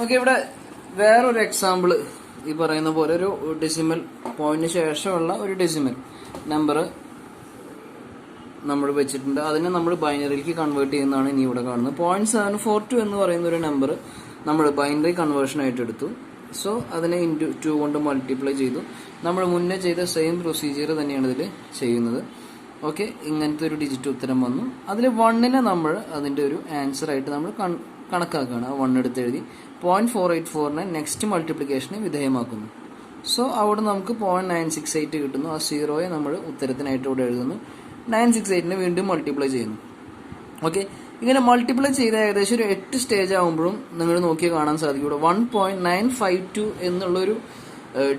Okay, ഇവിടെ വേറൊരു example ഈ പറയുന്ന പോലെ ഒരു ഡെസിമൽ പോയിന്റിന് ശേഷമുള്ള ഒരു ഡെസിമൽ നമ്പർ നമ്മൾ വെച്ചിട്ടുണ്ട്. അതിനെ നമ്മൾ ബൈനറിക്ക് കൺവേർട്ട് ചെയ്യുന്നതാണ് ഇനി ഇവിടെ കാണുന്നത്. 0.742 എന്ന് പറയുന്ന ഒരു നമ്പർ നമ്മൾ ബൈനറി കൺവേർഷൻ ആയിട്ട് എടുത്തു. സോ അതിനെ ഇൻറ്റു 2 കൊണ്ട് മൾട്ടിപ്ലൈ ചെയ്തു. നമ്മൾ മുന്നേ ചെയ്ത സെയിം പ്രൊസീജിയർ തന്നെയാണ് ഇതിൽ ചെയ്യുന്നത്. ഓക്കെ, ഇങ്ങനത്തെ ഒരു ഡിജിറ്റ് ഉത്തരം വന്നു. അതിൽ 1നെ നമ്മൾ അതിൻ്റെ ഒരു ആൻസർ ആയിട്ട് നമ്മൾ കണക്കാക്കുകയാണ്. 1 എടുത്ത് എഴുതി 0.484നെ നെക്സ്റ്റ് മൾട്ടിപ്ലിക്കേഷന് വിധേയമാക്കുന്നു. സോ അവിടെ നമുക്ക് 0.968 കിട്ടുന്നു. ആ 0യെ നമ്മൾ ഉത്തരത്തിനായിട്ട് ഇവിടെ എഴുതുന്നു. 968നെ വീണ്ടും മൾട്ടിപ്ലൈ ചെയ്യുന്നു. ഓക്കെ, ഇങ്ങനെ മൾട്ടിപ്ലൈ ചെയ്ത ഏകദേശം ഒരു 8 സ്റ്റേജ് ആകുമ്പോഴും നിങ്ങൾ നോക്കിയാൽ കാണാൻ സാധിക്കും ഇവിടെ 1.952 എന്നുള്ളൊരു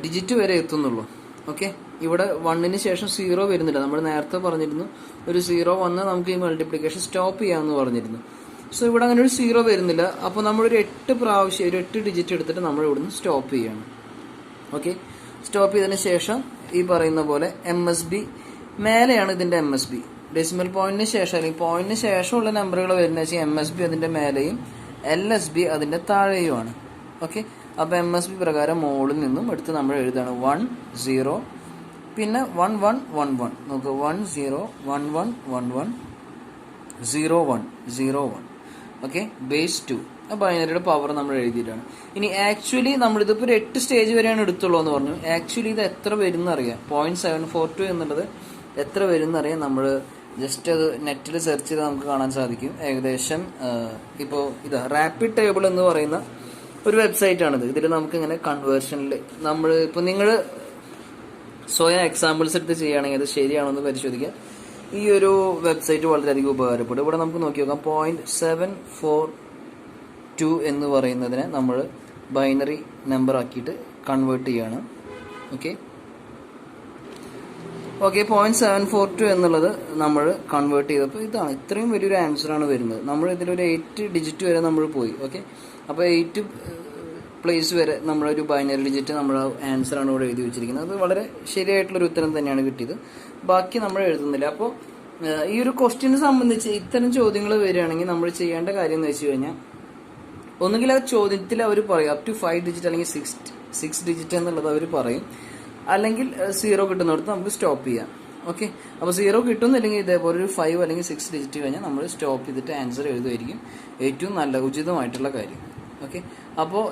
ഡിജിറ്റ് വരെ എത്തുന്നുള്ളൂ. ഓക്കെ, ഇവിടെ 1ന് ശേഷം 0 വരുന്നില്ല. നമ്മൾ നേരത്തെ പറഞ്ഞിരുന്നു ഒരു 0 വന്ന് നമുക്ക് ഈ മൾട്ടിപ്ലിക്കേഷൻ സ്റ്റോപ്പ് ചെയ്യാമെന്ന് പറഞ്ഞിരുന്നു. സോ ഇവിടെ അങ്ങനെ ഒരു 0 വരുന്നില്ല. അപ്പോൾ നമ്മളൊരു 8 പ്രാവശ്യം ഒരു 8 ഡിജിറ്റ് എടുത്തിട്ട് നമ്മൾ ഇവിടുന്ന് സ്റ്റോപ്പ് ചെയ്യണം. ഓക്കെ, സ്റ്റോപ്പ് ചെയ്തതിന് ശേഷം ഈ പറയുന്ന പോലെ MSB മേലെയാണ് ഇതിന്റെ MSB. ഡെസിമൽ പോയിന്റിന് ശേഷം അല്ലെങ്കിൽ പോയിന്റിന് ശേഷമുള്ള നമ്പറുകൾ വരുന്ന വെച്ചാൽ MSB അതിന്റെ മേലെയും LSB അതിന്റെ താഴെയുമാണ്. ഓക്കെ, അപ്പോൾ MSB പ്രകാരം മുകളിൽ നിന്നും എടുത്ത് നമ്മൾ എഴുതാണ് 1 0 പിന്നെ 1 1 1 1. നമുക്ക് 1 0 1 1 1 1 0 1 0 1. ഓക്കെ, ബേസ് 2 ബൈനറിയുടെ പവർ നമ്മൾ എഴുതിയിട്ടാണ്. ഇനി ആക്ച്വലി നമ്മളിതിപ്പോൾ ഒരു 8 സ്റ്റേജ് വരെയാണ് എടുത്തുള്ളൂ എന്ന് പറഞ്ഞു. ആക്ച്വലി ഇത് എത്ര വരും എന്നറിയാം. 0.742 എന്നുള്ളത് എത്ര വരും എന്നറിയാം. നമ്മൾ ജസ്റ്റ് അത് നെറ്റിൽ സെർച്ച് ചെയ്താൽ നമുക്ക് കാണാൻ സാധിക്കും. ഏകദേശം ഇപ്പോൾ ഇത് റാപ്പിഡ് ടേബിൾ എന്ന് പറയുന്ന ഒരു വെബ്സൈറ്റ് ആണിത്. ഇതിൽ നമുക്ക് ഇങ്ങനെ കൺവേർഷനിൽ നമ്മൾ ഇപ്പോൾ നിങ്ങൾ സ്വയം എക്സാമ്പിൾസ് എടുത്ത് ചെയ്യുകയാണെങ്കിൽ അത് ശരിയാണോ എന്ന് പരിശോധിക്കാം. ഈ ഒരു വെബ്സൈറ്റ് വളരെയധികം ഉപകാരപ്പെടും. ഇവിടെ നമുക്ക് നോക്കി നോക്കാം. 0.742 എന്ന് പറയുന്നതിനെ നമ്മൾ ബൈനറി നമ്പർ ആക്കിയിട്ട് കൺവേർട്ട് ചെയ്യാണ്. ഓക്കെ, 0.742 എന്നുള്ളത് നമ്മൾ കൺവേർട്ട് ചെയ്തപ്പോൾ ഇതാണ്. ഇത്രയും വലിയൊരു ആൻസറാണ് വരുന്നത്. നമ്മൾ ഇതിലൊരു 8 ഡിജിറ്റ് വരെ നമ്മൾ പോയി. ഓക്കെ, അപ്പോൾ 8 പ്ലേസ് വരെ നമ്മളൊരു ബൈനറി ഡിജിറ്റ് നമ്മൾ ആൻസറാണ് ഇവിടെ എഴുതി വെച്ചിരിക്കുന്നത്. അത് വളരെ ശരിയായിട്ടുള്ളൊരു ഉത്തരം തന്നെയാണ് കിട്ടിയത്. ബാക്കി നമ്മൾ എഴുതുന്നില്ല. അപ്പോൾ ഈ ഒരു ക്വസ്റ്റ്യനെ സംബന്ധിച്ച് ഇത്തരം ചോദ്യങ്ങൾ വരികയാണെങ്കിൽ നമ്മൾ ചെയ്യേണ്ട കാര്യം എന്ന് വെച്ച് കഴിഞ്ഞാൽ ഒന്നുകിൽ ആ ചോദ്യത്തിൽ അവർ പറയും അപ് ടു 5 ഡിജിറ്റ് അല്ലെങ്കിൽ 6 ഡിജിറ്റ് എന്നുള്ളത് അവർ പറയും. അല്ലെങ്കിൽ 0 കിട്ടുന്നിടത്ത് നമുക്ക് സ്റ്റോപ്പ് ചെയ്യാം. ഓക്കെ, അപ്പോൾ 0 കിട്ടുന്നില്ലെങ്കിൽ ഇതേപോലെ ഒരു 5 അല്ലെങ്കിൽ 6 ഡിജിറ്റ് കഴിഞ്ഞാൽ നമ്മൾ സ്റ്റോപ്പ് ചെയ്തിട്ട് ആൻസർ എഴുതുമായിരിക്കും ഏറ്റവും നല്ല ഉചിതമായിട്ടുള്ള കാര്യം. ഓക്കെ, അപ്പോൾ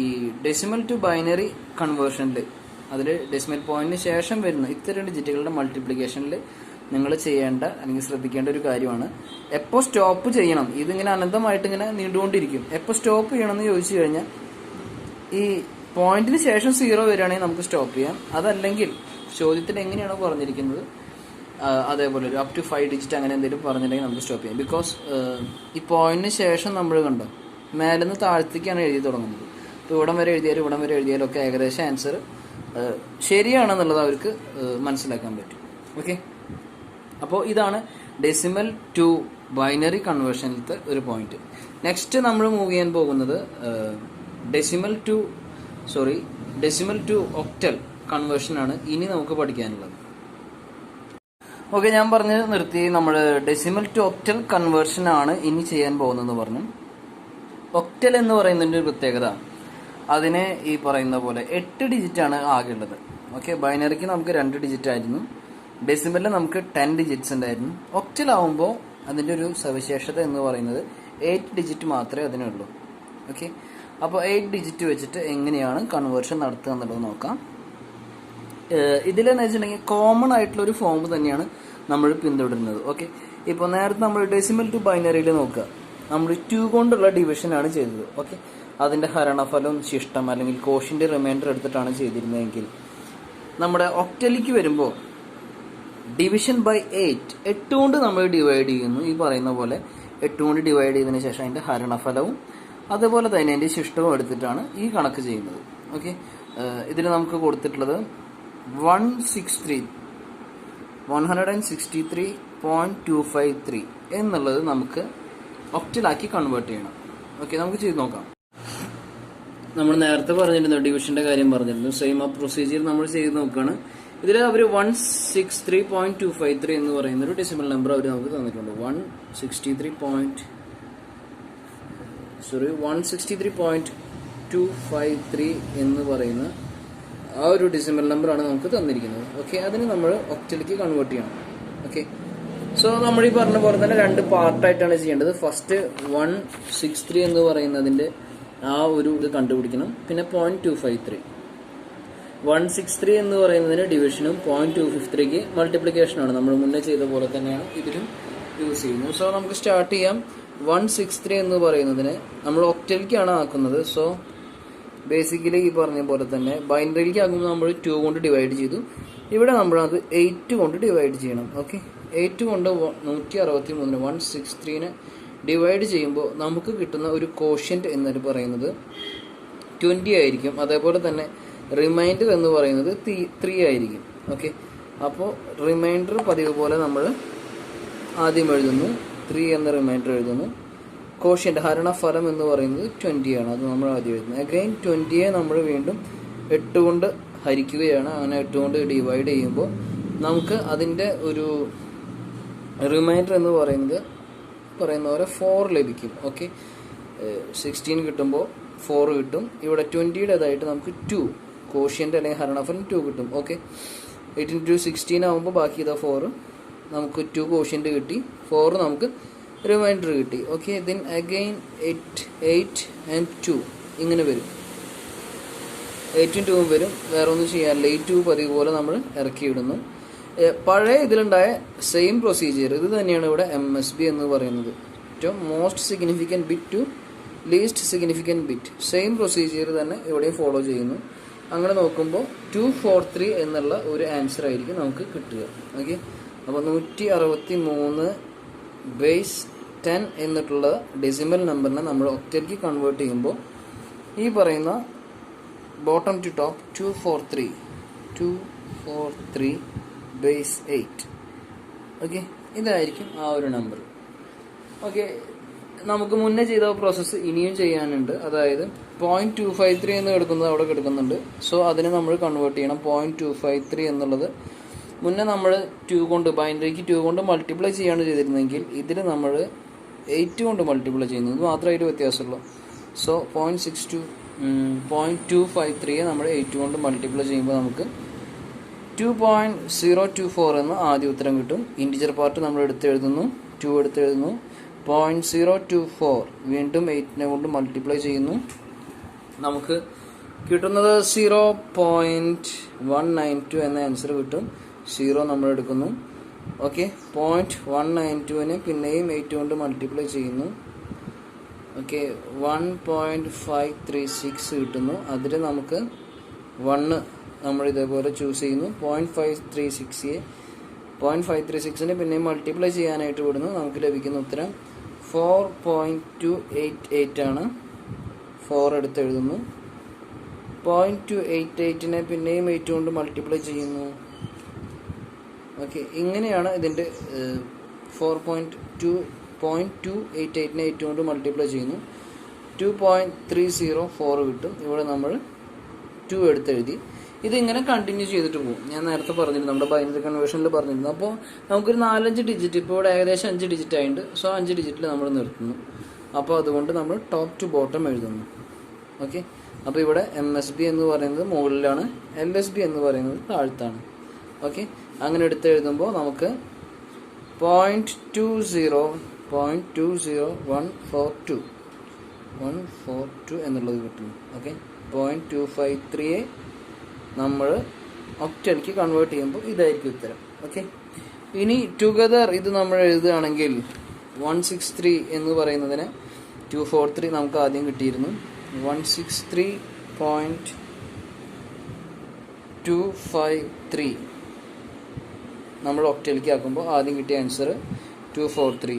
ഈ ഡെസിമൽ ടു ബൈനറി കൺവേർഷനിൽ അതിൽ ഡെസിമൽ പോയിന്റിന് ശേഷം വരുന്ന ഇത്തരം ഡിജിറ്റുകളുടെ മൾട്ടിപ്ലിക്കേഷനിൽ നിങ്ങൾ ചെയ്യേണ്ട അല്ലെങ്കിൽ ശ്രദ്ധിക്കേണ്ട ഒരു കാര്യമാണ് എപ്പോൾ സ്റ്റോപ്പ് ചെയ്യണം. ഇതിങ്ങനെ അനന്തമായിട്ട് ഇങ്ങനെ നീണ്ടുകൊണ്ടിരിക്കും. എപ്പോൾ സ്റ്റോപ്പ് ചെയ്യണം എന്ന് ചോദിച്ചു കഴിഞ്ഞാൽ ഈ പോയിന്റിന് ശേഷം 0 വരികയാണെങ്കിൽ നമുക്ക് സ്റ്റോപ്പ് ചെയ്യാം. അതല്ലെങ്കിൽ ചോദ്യത്തിൽ എങ്ങനെയാണോ പറഞ്ഞിരിക്കുന്നത് അതേപോലെ ഒരു അപ് ടു 5 ഡിജിറ്റ് അങ്ങനെ എന്തെങ്കിലും പറഞ്ഞിട്ടുണ്ടെങ്കിൽ നമുക്ക് സ്റ്റോപ്പ് ചെയ്യാം. ബിക്കോസ് ഈ പോയിന്റിന് ശേഷം നമ്മൾ കണ്ടോ മേലെന്ന് താഴത്തേക്കാണ് എഴുതി തുടങ്ങുന്നത്. ഇപ്പോൾ ഇവിടം വരെ എഴുതിയാലും ഇവിടം വരെ എഴുതിയാലും ഒക്കെ ഏകദേശം ആൻസർ ശരിയാണെന്നുള്ളത് അവർക്ക് മനസ്സിലാക്കാൻ പറ്റും. ഓക്കെ, അപ്പോൾ ഇതാണ് ഡെസിമൽ ടു ബൈനറി കൺവേർഷനിലത്തെ ഒരു പോയിന്റ്. നെക്സ്റ്റ് നമ്മൾ മൂവ് ചെയ്യാൻ പോകുന്നത് ഡെസിമൽ ടു ഒക്ടൽ കൺവേർഷനാണ് ഇനി നമുക്ക് പഠിക്കാനുള്ളത്. ഓക്കെ, ഞാൻ പറഞ്ഞ് നിർത്തി. നമ്മൾ ഡെസിമൽ ടു ഒക്ടൽ കൺവേർഷൻ ആണ് ഇനി ചെയ്യാൻ പോകുന്നതെന്ന് പറഞ്ഞു. ഒക്ടൽ എന്ന് പറയുന്നതിൻ്റെ ഒരു പ്രത്യേകത അതിനെ ഈ പറയുന്ന പോലെ 8 ഡിജിറ്റ് ആണ് ആകെ ഉള്ളത്. ഓക്കെ, ബൈനറിക്ക് നമുക്ക് 2 ഡിജിറ്റ് ആയിരുന്നു. ഡെസിമലിൽ നമുക്ക് 10 ഡിജിറ്റ്സ് ഉണ്ടായിരുന്നു. ഒക്ടൽ ആവുമ്പോൾ അതിൻ്റെ ഒരു സവിശേഷത എന്ന് പറയുന്നത് 8 ഡിജിറ്റ് മാത്രമേ അതിനുള്ളൂ. ഓക്കെ, അപ്പോൾ 8 ഡിജിറ്റ് വെച്ചിട്ട് എങ്ങനെയാണ് കൺവേർഷൻ നടത്തുക എന്നുള്ളത് നോക്കാം. ഇതിലെന്ന് വെച്ചിട്ടുണ്ടെങ്കിൽ കോമൺ ആയിട്ടുള്ളൊരു ഫോം തന്നെയാണ് നമ്മൾ പിന്തുടരുന്നത്. ഓക്കെ, ഇപ്പോൾ നേരത്തെ നമ്മൾ ഡെസിമൽ ടു ബൈനറിയിൽ നോക്കുക, നമ്മൾ 2 കൊണ്ടുള്ള ഡിവിഷനാണ് ചെയ്തത്. ഓക്കെ, അതിൻ്റെ ഹരണഫലം ശിഷ്ടം അല്ലെങ്കിൽ കോഷ്യൻ്റെ റിമൈൻഡർ എടുത്തിട്ടാണ് ചെയ്തിരുന്നതെങ്കിൽ നമ്മുടെ ഒക്ടലിക്ക് വരുമ്പോൾ ഡിവിഷൻ ബൈ 8 കൊണ്ട് നമ്മൾ ഡിവൈഡ് ചെയ്യുന്നു. ഈ പറയുന്ന പോലെ 8 കൊണ്ട് ഡിവൈഡ് ചെയ്തതിന് ശേഷം അതിൻ്റെ ഹരണഫലവും അതുപോലെ തന്നെ അതിൻ്റെ ശിഷ്ടവും എടുത്തിട്ടാണ് ഈ കണക്ക് ചെയ്യുന്നത്. ഓക്കെ, ഇതിൽ നമുക്ക് കൊടുത്തിട്ടുള്ളത് 163.253 എന്നുള്ളത് നമുക്ക് ഒക്ടലാക്കി കൺവേർട്ട് ചെയ്യണം. ഓക്കെ, നമുക്ക് ചെയ്ത് നോക്കാം. നമ്മൾ നേരത്തെ പറഞ്ഞിരുന്നു ഡിവിഷന്റെ കാര്യം പറഞ്ഞിരുന്നു. സെയിം ആ പ്രൊസീജിയർ നമ്മൾ ചെയ്ത് നോക്കുകയാണ്. ഇതിൽ അവർ 163.253 എന്ന് പറയുന്ന ഒരു ഡെസിമൽ നമ്പർ അവർ നമുക്ക് തന്നിട്ടുണ്ട്. 163.253 0.253 എന്ന് പറയുന്ന ആ ഒരു ഡെസിമൽ നമ്പറാണ് നമുക്ക് തന്നിരിക്കുന്നത്. ഓക്കെ, അതിന് നമ്മൾ ഒക്ടലിലേക്ക് കൺവേർട്ട് ചെയ്യണം. ഓക്കെ, സോ നമ്മൾ ഈ പറഞ്ഞ പോലെ തന്നെ 2 പാർട്ടായിട്ടാണ് ചെയ്യേണ്ടത്. ഫസ്റ്റ് 163 എന്ന് പറയുന്നതിന്റെ ആ ഒരു ഇത് കണ്ടുപിടിക്കണം. പിന്നെ 163 എന്ന് പറയുന്നതിന് ഡിവിഷനും 0.253ക്ക് മൾട്ടിപ്ലിക്കേഷനാണ്. നമ്മൾ മുന്നേ ചെയ്ത പോലെ തന്നെയാണ് ഇതിലും യൂസ് ചെയ്യുന്നത്. സോ നമുക്ക് സ്റ്റാർട്ട് ചെയ്യാം. 163 എന്ന് പറയുന്നതിന് നമ്മൾ ഒക്ടലിലേക്കാണ് ആക്കുന്നത്. സോ ബേസിക്കലി ഈ പറഞ്ഞ പോലെ തന്നെ ബൈനറിയിലേക്ക് ആകുമ്പോൾ നമ്മൾ 2 കൊണ്ട് ഡിവൈഡ് ചെയ്തു. ഇവിടെ നമ്മൾ അത് 8 കൊണ്ട് ഡിവൈഡ് ചെയ്യണം. ഓക്കെ, 8 കൊണ്ട് 163 163നെ ഡിവൈഡ് ചെയ്യുമ്പോൾ നമുക്ക് കിട്ടുന്ന ഒരു കോഷ്യന്റ് എന്ന് പറയുന്നത് 20 ആയിരിക്കും. അതേപോലെ തന്നെ റിമൈൻഡർ എന്ന് പറയുന്നത് 3 ആയിരിക്കും. ഓക്കെ, അപ്പോൾ റിമൈൻഡർ പതിവ് പോലെ നമ്മൾ ആദ്യം എഴുതുന്നു, 3 എന്ന റിമൈൻഡർ എഴുതുന്നു. കോഷ്യന്റ് ഹരണഫലം എന്ന് പറയുന്നത് 20 ആണ്, അത് നമ്മൾ ആദ്യം എഴുതുന്നത്. അഗൈൻ 20യെ നമ്മൾ വീണ്ടും 8 കൊണ്ട് ഹരിക്കുകയാണ്. അങ്ങനെ 8 കൊണ്ട് ഡിവൈഡ് ചെയ്യുമ്പോൾ നമുക്ക് അതിൻ്റെ ഒരു റിമൈൻഡർ എന്ന് പറയുന്ന പോലെ 4 ലഭിക്കും. ഓക്കെ, 16 കിട്ടുമ്പോൾ 4 കിട്ടും. ഇവിടെ 20യുടേതായിട്ട് നമുക്ക് 2 കോഷ്യന്റ് അല്ലെങ്കിൽ ഹരണഫലം 2 കിട്ടും. ഓക്കെ, 8 into 16 ആകുമ്പോൾ ബാക്കി ഇതാ 4, നമുക്ക് 2 കോഷ്യന്റ് കിട്ടി, 4 നമുക്ക് റിമൈൻഡർ കിട്ടി. ഓക്കെ, ദെൻ അഗൈൻ 8 and 2 ഇങ്ങനെ വരും. 8ഉം 2ഉം വരും, വേറെ ഒന്നും ചെയ്യാനില്ല. 8 പതിവ് പോലെ നമ്മൾ ഇറക്കിയിടുന്നു. പഴയ ഇതിലുണ്ടായ സെയിം പ്രൊസീജിയർ ഇത് തന്നെയാണ് ഇവിടെ MSB എന്ന് പറയുന്നത്. ഏറ്റവും most significant bit to least significant bit, same procedure തന്നെ ഇവിടെയും ഫോളോ ചെയ്യുന്നു. അങ്ങനെ നോക്കുമ്പോൾ 243 എന്നുള്ള ഒരു ആൻസർ ആയിരിക്കും നമുക്ക് കിട്ടുക. ഓക്കെ, അപ്പോൾ 163 ബേസ് 10 എന്നിട്ടുള്ള ഡെസിമൽ നമ്പറിനെ നമ്മൾ ഒക്ടലിലേക്ക് കൺവേർട്ട് ചെയ്യുമ്പോൾ ഈ പറയുന്ന bottom to top 243 base 8. Okay, ഇതായിരിക്കും ആ ഒരു നമ്പർ. ഓക്കെ, നമുക്ക് മുന്നേ ചെയ്ത പ്രോസസ്സ് ഇനിയും ചെയ്യാനുണ്ട്. അതായത് 0.253 എന്ന് കിടക്കുന്നത് അവിടെ കിടക്കുന്നുണ്ട്. സോ അതിനെ നമ്മൾ കൺവേർട്ട് ചെയ്യണം. 0.253 എന്നുള്ളത് മുന്നേ നമ്മൾ 2 കൊണ്ട് ബൈനറിക്ക് 2 കൊണ്ട് മൾട്ടിപ്ലൈ ചെയ്യാണ് ചെയ്തിരുന്നെങ്കിൽ ഇതിൽ നമ്മൾ 8 കൊണ്ട് മൾട്ടിപ്ലൈ ചെയ്യുന്നത് മാത്രമേ അതിൽ വ്യത്യാസമുള്ളൂ. സോ 0.253യെ നമ്മൾ 8 കൊണ്ട് മൾട്ടിപ്ലൈ ചെയ്യുമ്പോൾ നമുക്ക് 2.024 എന്ന് ആദ്യ ഉത്തരം കിട്ടും. ഇൻറ്റിജർ പാർട്ട് നമ്മൾ എടുത്തെഴുതുന്നു, 2 എടുത്തെഴുതുന്നു. 0.024 വീണ്ടും 8നെ കൊണ്ട് മൾട്ടിപ്ലൈ ചെയ്യുന്നു. നമുക്ക് കിട്ടുന്നത് 0.192 എന്ന ആൻസർ കിട്ടും. 0 നമ്മൾ എടുക്കുന്നു. ഓക്കെ, 0.192നെ പിന്നെയും 8 കൊണ്ട് മൾട്ടിപ്ലൈ ചെയ്യുന്നു. ഓക്കെ, 1.536 കിട്ടുന്നു. അതിൽ നമുക്ക് 1 നമ്മൾ ഇതേപോലെ ചൂസ് ചെയ്യുന്നു. 0.536നെ പിന്നെയും മൾട്ടിപ്ലൈ ചെയ്യാനായിട്ട് വിടുന്നു. നമുക്ക് ലഭിക്കുന്ന ഉത്തരം 4.288 ആണ്. 4 എടുത്ത് എഴുതുന്നു. 0.288നെ പിന്നെയും 8 കൊണ്ട് മൾട്ടിപ്ലൈ ചെയ്യുന്നു. ഓക്കെ, ഇങ്ങനെയാണ് ഇതിൻ്റെ 0.288നെ 8 കൊണ്ട് മൾട്ടിപ്ലൈ ചെയ്യുന്നു. 2.304 കിട്ടും. ഇവിടെ നമ്മൾ 2 എടുത്തെഴുതി. ഇതിങ്ങനെ കണ്ടിന്യൂ ചെയ്തിട്ട് പോകും. ഞാൻ നേരത്തെ പറഞ്ഞിരുന്നു, നമ്മുടെ ബൈനറി കൺവേർഷനിൽ പറഞ്ഞിരുന്നു. അപ്പോൾ നമുക്കൊരു 4-5 ഡിജിറ്റ്, ഇപ്പോൾ ഇവിടെ ഏകദേശം 5 ഡിജിറ്റ് ആയിട്ടുണ്ട്. സോ 5 ഡിജിറ്റിൽ നമ്മൾ നിർത്തുന്നു. അപ്പോൾ അതുകൊണ്ട് നമ്മൾ ടോപ്പ് ടു ബോട്ടം എഴുതുന്നു. ഓക്കെ, അപ്പോൾ ഇവിടെ MSB എന്ന് പറയുന്നത് മുകളിലാണ്, LSB എന്ന് പറയുന്നത് താഴത്താണ്. ഓക്കെ, അങ്ങനെ എടുത്തെഴുതുമ്പോൾ നമുക്ക് 0.20142 എന്നുള്ളത് കിട്ടുന്നു. ഓക്കെ, 0.253യെ നമ്മൾ ഒക്ടലിലേക്ക് കൺവേർട്ട് ചെയ്യുമ്പോൾ ഇതായിരിക്കും ഉത്തരം. ഓക്കെ, ഇനി ടുഗദർ ഇത് നമ്മൾ എഴുതുകയാണെങ്കിൽ 163 എന്ന് പറയുന്നതിന് 243 നമുക്ക് ആദ്യം കിട്ടിയിരുന്നു. 163.253 നമ്മൾ ഒക്ടലിലേക്ക് ആക്കുമ്പോൾ ആദ്യം കിട്ടിയ ആൻസർ 243.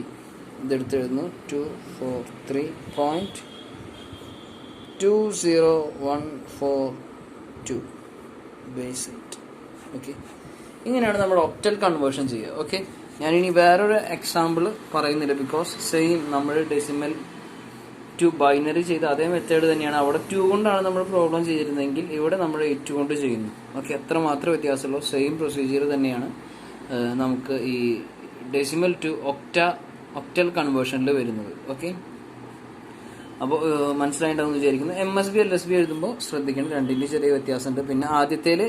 ഇതെടുത്ത് എഴുതുന്നു. 243.20142 ബേസ് 8. ഓക്കെ, ഇങ്ങനെയാണ് നമ്മൾ ഒക്ടൽ കൺവേർഷൻ ചെയ്യുക. ഓക്കെ, ഞാനിനി വേറൊരു എക്സാമ്പിൾ പറയുന്നില്ല, ബിക്കോസ് സെയിം നമ്മൾ ഡെസിമൽ ടു ബൈനറി ചെയ്ത അതേ മെത്തേഡ് തന്നെയാണ്. അവിടെ 2 കൊണ്ടാണ് നമ്മൾ പ്രോബ്ലം ചെയ്തിരുന്നെങ്കിൽ ഇവിടെ നമ്മൾ 8 കൊണ്ട് ചെയ്യുന്നു. ഓക്കെ, എത്ര മാത്രമേ വ്യത്യാസമുള്ളൂ, സെയിം പ്രൊസീജിയർ തന്നെയാണ് നമുക്ക് ഈ ഡെസിമൽ ടു ഒക്ടൽ കൺവേർഷനിൽ വരുന്നത്. ഓക്കെ, അപ്പോൾ മനസ്സിലായിട്ടുണ്ടെന്ന് വിചാരിക്കുന്നു. MSB LSB എഴുതുമ്പോൾ ശ്രദ്ധിക്കണം, രണ്ടിൻ്റെ ചെറിയ വ്യത്യാസമുണ്ട്. പിന്നെ ആദ്യത്തേല്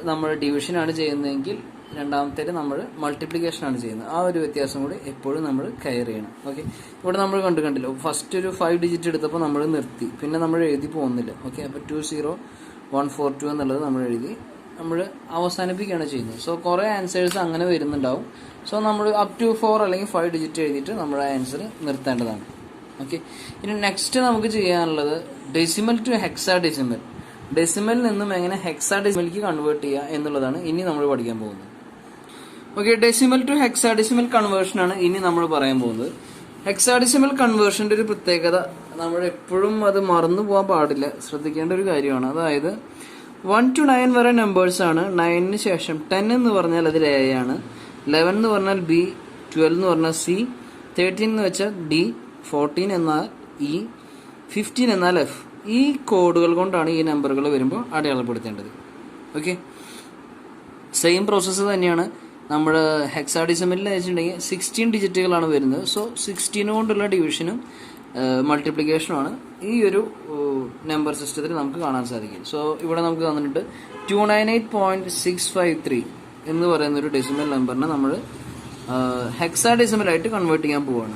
നമ്മൾ ഡിവിഷനാണ് ചെയ്യുന്നതെങ്കിൽ രണ്ടാമത്തേല് നമ്മൾ മൾട്ടിപ്ലിക്കേഷനാണ് ചെയ്യുന്നത്. ആ ഒരു വ്യത്യാസം കൂടി എപ്പോഴും നമ്മൾ കെയർ ചെയ്യണം. ഓക്കെ, ഇവിടെ നമ്മൾ കണ്ടില്ലോ, ഫസ്റ്റ് ഒരു 5 ഡിജിറ്റ് എടുത്തപ്പോൾ നമ്മൾ നിർത്തി, പിന്നെ നമ്മൾ എഴുതി പോകുന്നില്ല. ഓക്കെ, അപ്പോൾ 20142 എന്നുള്ളത് നമ്മൾ എഴുതി നമ്മൾ അവസാനിപ്പിക്കുകയാണ് ചെയ്യുന്നത്. സോ കുറേ ആൻസേഴ്സ് അങ്ങനെ വരുന്നുണ്ടാവും. സോ നമ്മൾ അപ് ടു 4 അല്ലെങ്കിൽ 5 ഡിജിറ്റ് എഴുതിയിട്ട് നമ്മുടെ ആൻസർ നിർത്തേണ്ടതാണ്. ഓക്കെ, ഇനി നെക്സ്റ്റ് നമുക്ക് ചെയ്യാനുള്ളത് ഡെസിമൽ ടു ഹെക്സാഡെസിമൽ. ഡെസിമലിൽ നിന്നും എങ്ങനെ ഹെക്സാഡെസിമലിലേക്ക് കൺവേർട്ട് ചെയ്യുക എന്നുള്ളതാണ് ഇനി നമ്മൾ പഠിക്കാൻ പോകുന്നത്. ഓക്കെ, ഡെസിമൽ ടു ഹെക്സാഡെസിമൽ കൺവേർഷനാണ് ഇനി നമ്മൾ പറയാൻ പോകുന്നത്. ഹെക്സാഡെസിമൽ കൺവേർഷൻ്റെ ഒരു പ്രത്യേകത, നമ്മൾ എപ്പോഴും അത് മറന്നു പോകാൻ പാടില്ല, ശ്രദ്ധിക്കേണ്ട ഒരു കാര്യമാണ്. അതായത് 1 to 9 വരെ നമ്പേഴ്സ് ആണ്. 9ന് ശേഷം 10 എന്ന് പറഞ്ഞാൽ അതിൽ A ആണ്, 11 എന്ന് പറഞ്ഞാൽ B, 12 എന്ന് പറഞ്ഞാൽ C, 13 എന്ന് വെച്ചാൽ D, 14 എന്നാൽ E, 15 എന്നാൽ F. ഈ കോഡുകൾ കൊണ്ടാണ് ഈ നമ്പറുകൾ വരുമ്പോൾ അടയാളപ്പെടുത്തേണ്ടത്. ഓക്കെ, സെയിം പ്രോസസ്സ് തന്നെയാണ് നമ്മൾ ഹെക്സാഡെസിമലിൽ വെച്ചിട്ടുണ്ടെങ്കിൽ 16 ഡിജിറ്റുകളാണ് വരുന്നത്. സോ 16 കൊണ്ടുള്ള ഡിവിഷനും മൾട്ടിപ്ലിക്കേഷനുമാണ് ഈ ഒരു നമ്പർ സിസ്റ്റത്തിൽ നമുക്ക് കാണാൻ സാധിക്കും. സോ ഇവിടെ നമുക്ക് തന്നിട്ടുണ്ട് 298.653 എന്ന് പറയുന്ന ഒരു ഡെസിമൽ നമ്പറിനെ നമ്മൾ ഹെക്സാഡെസിമലായിട്ട് കൺവേർട്ട് ചെയ്യാൻ പോവുകയാണ്.